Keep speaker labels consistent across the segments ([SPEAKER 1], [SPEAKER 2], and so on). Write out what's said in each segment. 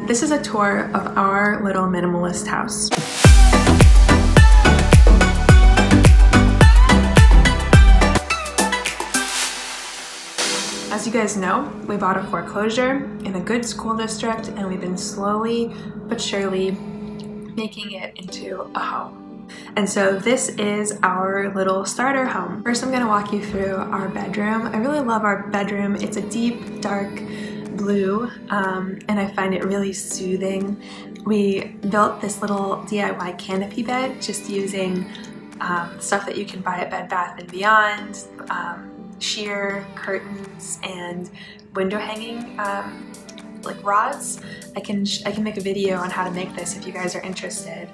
[SPEAKER 1] This is a tour of our little minimalist house. As you guys know, we bought a foreclosure in a good school district, and we've been slowly but surely making it into a home. And so this is our little starter home. First, I'm gonna walk you through our bedroom. I really love our bedroom. It's a deep, dark blue, and I find it really soothing. We built this little DIY canopy bed just using stuff that you can buy at Bed Bath & Beyond, sheer curtains and window hanging like rods. I can make a video on how to make this if you guys are interested.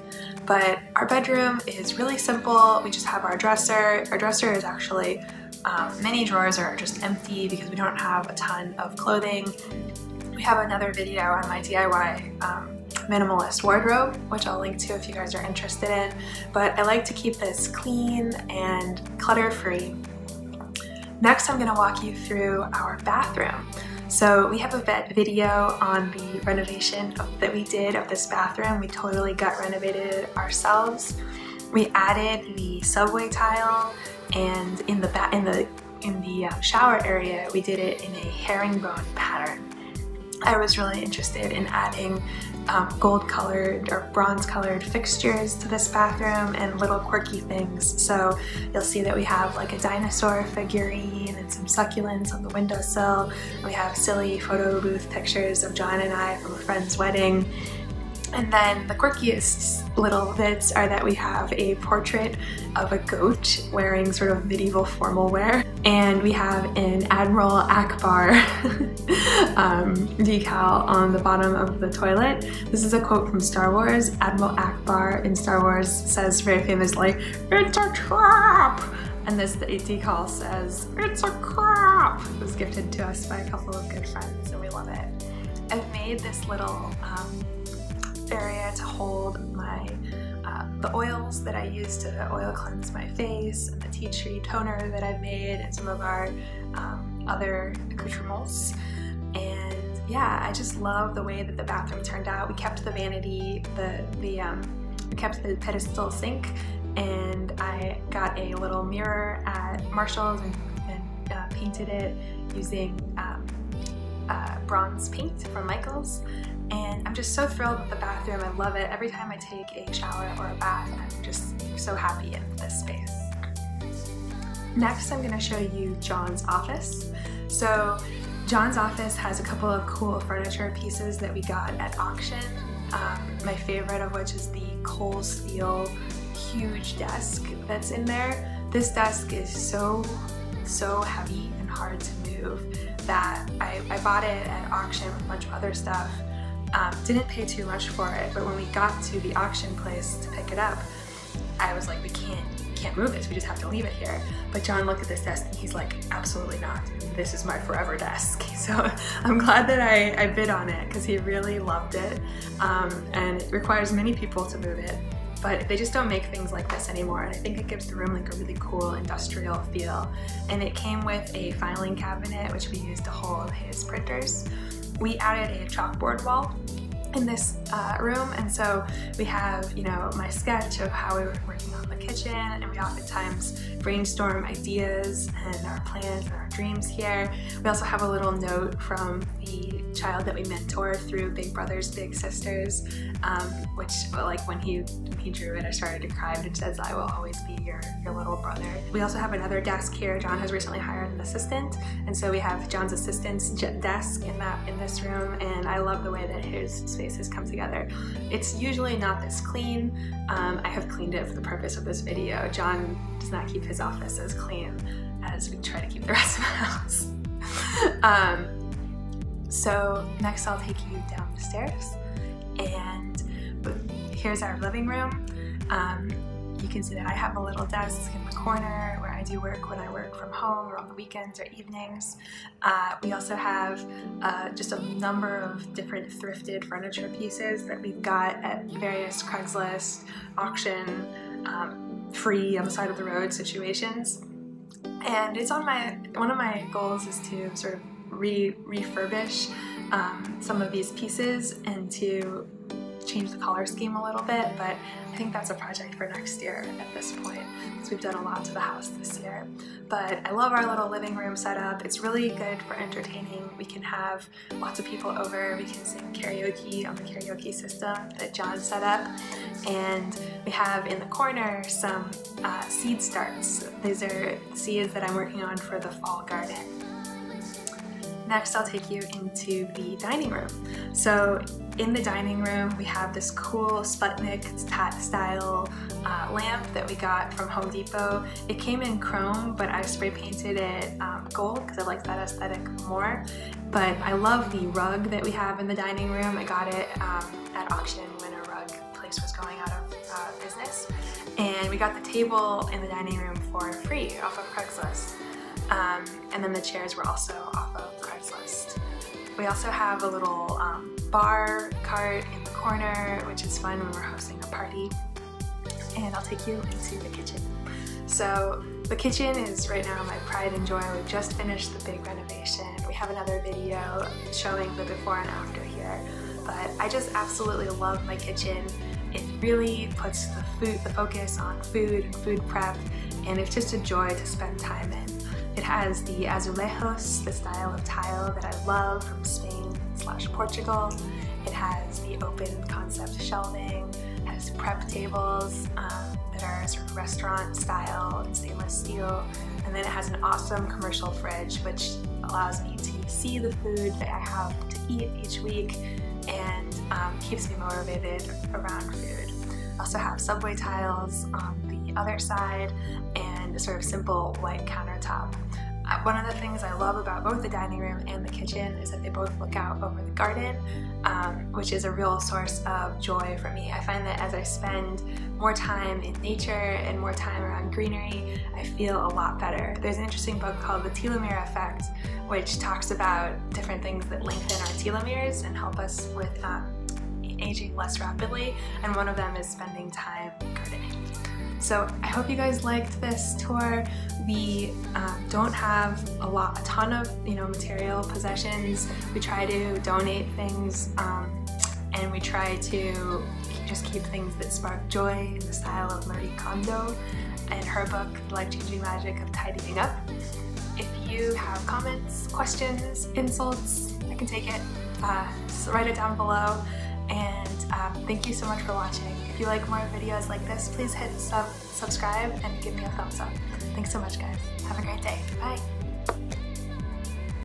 [SPEAKER 1] But our bedroom is really simple. We just have our dresser. Our dresser is actually many drawers are just empty because we don't have a ton of clothing. We have another video on my DIY minimalist wardrobe, which I'll link to if you guys are interested in. But I like to keep this clean and clutter-free. Next, I'm going to walk you through our bathroom. So we have a video on the renovation that we did of this bathroom. We totally gut renovated it ourselves. We added the subway tile, and in the shower area, we did it in a herringbone pattern. I was really interested in adding gold-colored or bronze-colored fixtures to this bathroom and little quirky things. So you'll see that we have like a dinosaur figurine and some succulents on the windowsill. We have silly photo booth pictures of John and I from a friend's wedding. And then the quirkiest little bits are that we have a portrait of a goat wearing sort of medieval formal wear. And we have an Admiral Akbar decal on the bottom of the toilet. This is a quote from Star Wars. Admiral Akbar in Star Wars says very famously, "It's a trap!" And this decal says, "It's a crap!" It was gifted to us by a couple of good friends, and we love it. I've made this little area to hold my the oils that I use to oil cleanse my face, and the tea tree toner that I've made, and some of our other accoutrements. And yeah, I just love the way that the bathroom turned out. We kept the vanity, we kept the pedestal sink, and I got a little mirror at Marshall's and painted it using bronze paint from Michael's. And I'm just so thrilled with the bathroom. I love it. Every time I take a shower or a bath, I'm just so happy in this space. Next, I'm going to show you John's office. So John's office has a couple of cool furniture pieces that we got at auction. My favorite of which is the coal steel huge desk that's in there. This desk is so heavy and hard to move that I bought it at auction with a bunch of other stuff. Didn't pay too much for it, but when we got to the auction place to pick it up, I was like, we can't move this, we just have to leave it here. But John looked at this desk and he's like, absolutely not, this is my forever desk. So I'm glad that I bid on it because he really loved it, and it requires many people to move it, but they just don't make things like this anymore, and I think it gives the room like a really cool industrial feel. And it came with a filing cabinet which we used to hold his printers. We added a chalkboard wall in this room, and so we have, you know, my sketch of how we were working on the kitchen, and we oftentimes brainstorm ideas and our plans and our dreams here. We also have a little note from the child that we mentor through Big Brothers Big Sisters, which, like, when he drew it, I started to cry, but it says, "I will always be your little brother." We also have another desk here. John has recently hired an assistant, and so we have John's assistant's desk in this room, and I love the way that his spaces come together. It's usually not this clean. I have cleaned it for the purpose of this video. John does not keep his office as clean as we try to keep the rest of the house. So next I'll take you down the stairs, and here's our living room. You can see that I have a little desk in the corner where I do work when I work from home or on the weekends or evenings. We also have just a number of different thrifted furniture pieces that we've got at various Craigslist, auction, free on the side of the road situations. And it's on one of my goals is to sort of refurbish some of these pieces and to change the color scheme a little bit, but I think that's a project for next year at this point, because we've done a lot to the house this year. But I love our little living room setup. It's really good for entertaining. We can have lots of people over. We can sing karaoke on the karaoke system that John set up. And we have in the corner some seed starts. These are seeds that I'm working on for the fall garden. Next, I'll take you into the dining room. So in the dining room, we have this cool Sputnik style lamp that we got from Home Depot. It came in chrome, but I spray painted it gold because I like that aesthetic more. But I love the rug that we have in the dining room. I got it at auction when a rug place was going out of business. And we got the table in the dining room for free off of Craigslist. And then the chairs were also off of Craigslist. We also have a little bar cart in the corner, which is fun when we're hosting a party. And I'll take you into the kitchen. So the kitchen is right now my pride and joy. We just finished the big renovation. We have another video showing the before and after here. But I just absolutely love my kitchen. It really puts the focus on food and food prep, and it's just a joy to spend time in. It has the azulejos, the style of tile that I love from Spain/Portugal. It has the open concept shelving. It has prep tables that are sort of restaurant style and stainless steel. And then it has an awesome commercial fridge, which allows me to see the food that I have to eat each week and keeps me motivated around food. I also have subway tiles on the other side and a sort of simple white countertop. One of the things I love about both the dining room and the kitchen is that they both look out over the garden, which is a real source of joy for me. I find that as I spend more time in nature and more time around greenery, I feel a lot better. There's an interesting book called The Telomere Effect, which talks about different things that lengthen our telomeres and help us with aging less rapidly, and one of them is spending time gardening. So I hope you guys liked this tour. We don't have a ton of material possessions. We try to donate things and we try to just keep things that spark joy in the style of Marie Kondo and her book, The Life-Changing Magic of Tidying Up. If you have comments, questions, insults, I can take it. Just write it down below. And thank you so much for watching. If you like more videos like this, please hit subscribe and give me a thumbs up. Thanks so much, guys. Have a great day. Bye.